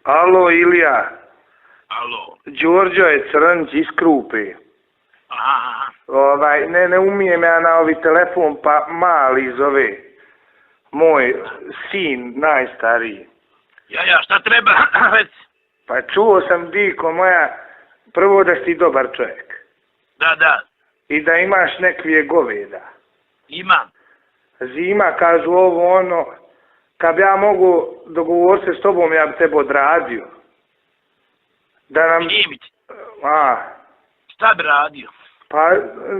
Alo, Ilija. Alo. Đorđo je Crnć iz Krupe. Aha. Ne umijem ja na ovi telefon, pa mali zove. Moj sin, najstariji. Ja, šta treba? Pa čuo sam, diko moja, prvo da si dobar čovjek. Da. I da imaš nekvije goveda. Imam. Zima, kažu ovo ono, kad bi ja mogu dogovoriti se s tobom, ja bi tebe odradio. Da nam... Šimić. Šta bi radio? Pa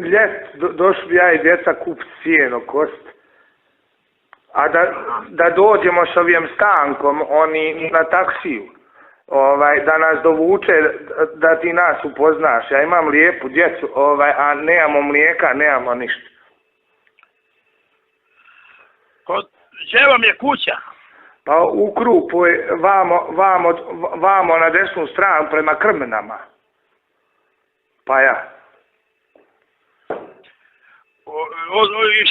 ljet, došli bi ja i djeca kupiti sijeno, kost. A da dođemo s ovim Stankom, oni na taksiju, da nas dovuče, da ti nas upoznaš. Ja imam lijepu djecu, a nemamo mlijeka, nemamo ništa. Gdje vam je kuća? Pa u Krupu, vamo na desnu stranu prema Krmenama. Pa ja.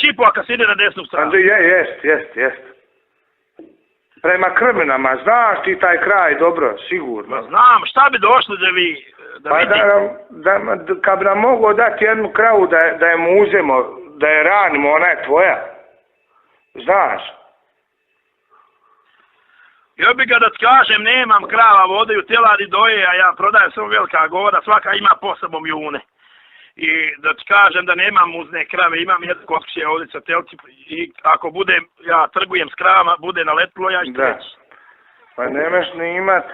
Šipova kad se ide na desnu stranu? Jest. Prema Krmenama, znaš ti taj kraj dobro, sigurno. Znam, šta bi došli da vi... Kad bi nam mogao dati jednu kravu da je muzemo, da je ranimo, ona je tvoja. Znaš? Ja bi ga da ti kažem, nemam krava, vodaju teladi doje, a ja prodajem samo velika govora, svaka ima po sobom june. I da ti kažem da nemam muzne krave, imam jednu koskće ovdje sa telci i ako budem, ja trgujem s kravama, bude naletilo, ja ću reći. Pa nemaš ni imat,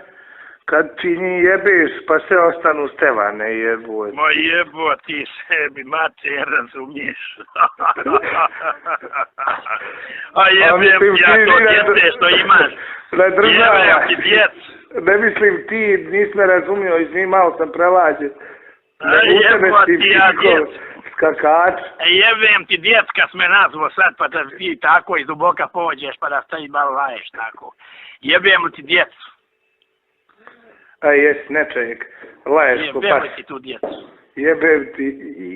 kad ti njih jebeš, pa sve ostanu stevane jebo. Ma jebo ti sebi, mater, razumiješ. A jebem ja to djete što imaš. Jebem ti djec. Ne mislim ti, nisme razumio, izvim, malo sam prelađen. Jebo ti ja djec. Skakač. Jebem ti djec kad sme nazvo sad, pa da ti tako iz duboka pođeš, pa da stavi malo laješ tako. Jebem ti djec. A jes, ne čovjek, laješ ko pas. Jebem ti tu djecu. Jebem ti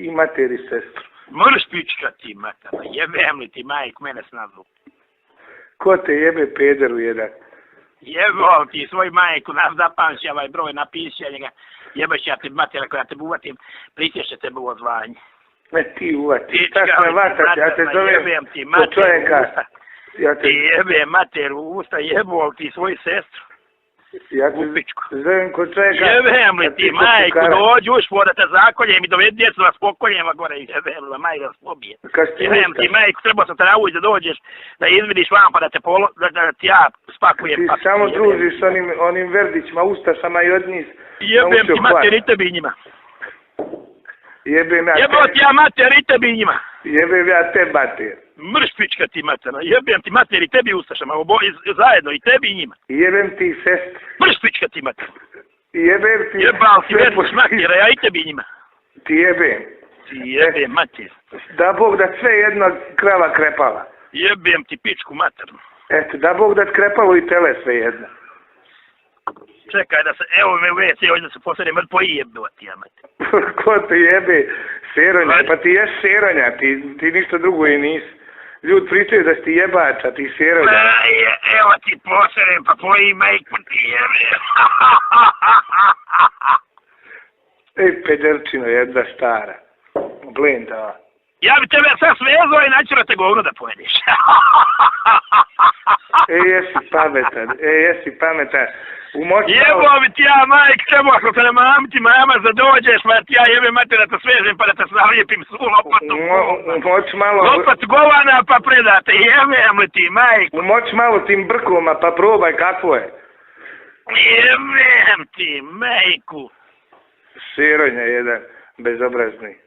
i materi sestru. Mrš pička ti, matama, jebem li ti majk mene s nazvu. Ko te jebe pederu jedan? Jebao ti svoj majku, zapamći ovaj broj, napiši njega. Jebeš ja ti matera koja te uvatim, prisjeće tebe u ozvanje. Ne ti uvati, tako me vatati, ja te zovem kod čovjeka. Ti jebem mater u usta, jebao ti svoju sestru. Ja te zovem kod čovjeka. Jebem li ti majku, dođi ušpo da te zakoljem i dovedi djecu da spokoljem, a gore jebem li majka da spobije. Jebem ti majku, trebao sam te navući da dođeš, da izvidiš vam pa da ti ja spakujem. Ti samo družiš s onim verdićima, ustašama i od njih. Jebem ti mater i tebi njima. Jebem ti ja mater i tebi njima. Jebem ja te mater. Mrš pička ti materna, jebem ti mater i tebi ustašama, zajedno i tebi i njima. Jebem ti sestru. Mrš pička ti mater. Jebem ti... Jebal ti verdić matera, ja i tebi i njima. Ti jebem. Ti jebem mater. Da Bog da sve jedna krava krepala. Jebem ti pičku maternu. Eto, da Bog da krepalo i tele sve jedna. Čekaj da se, evo me u WC, ovdje da se poslednje mrtvo i jebeva ti ja mater. Ko te jebe? Seronja, pa ti ješ seronja, ti ništa drugo i nisi. Ljudi pričaju da si ti jebača, ti seronja. Evo ti posredem, pa tvoji majku ti jebe. Ej, pederčino, jedna stara. Blendava. Ja bi tebe sad svezao i načelo te govno da pojedeš. Jesi pametan. Jebo bi ti ja, majk, trebao sam te na mamti, mama, da dođeš, pa ti ja jebem mater da te svežem, pa da te zalijepim svu lopatu. Lopat govana, pa predate, jebem li ti, majk. Umoć malo tim brkoma, pa probaj kako je. Jebem ti, majku. Sironja jedan, bezobrazni.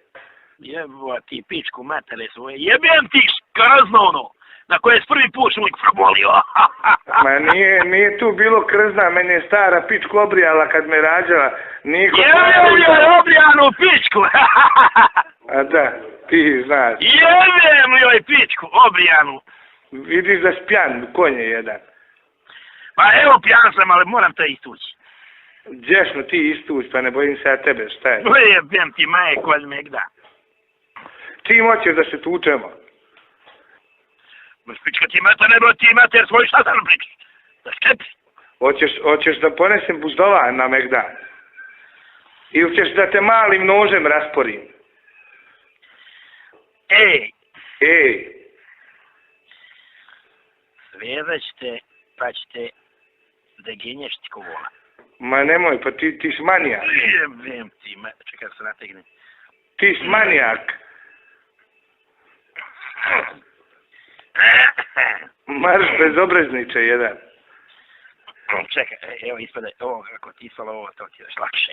Jebo ti pičku matere svoje, jebem ti krzno ono. Na koje je prvi put šulik probolio. Ma nije tu bilo krzna, meni je stara pičku obrijala kad me rađala. Jebem joj obrijanu pičku. A da, ti znaš. Jebem joj pičku obrijanu. Vidiš da si pjan, konje jedan. Pa evo pjan sam, ali moram te istući. Gdješno ti istući, pa ne bojim se ja tebe, šta je? Jebem ti majko od megda. Čim hoćeš da se tučemo? Pička ti mater, nebo ti mater svoj, šta sam pričaš? Da škepi? Hoćeš da ponesem buzdovan na Megdan? Ili ćeš da te malim nožem rasporim? Ej! Svezat pa ćete da genješ ti ko vola. Ma nemoj, pa ti si manijak. Vem ti, čekaj da se nategne. Ti si manijak. Marš bezobrazniče jedan. Čekaj, evo ispade, ovo kako ti ispalo ovo, to ti još lakše.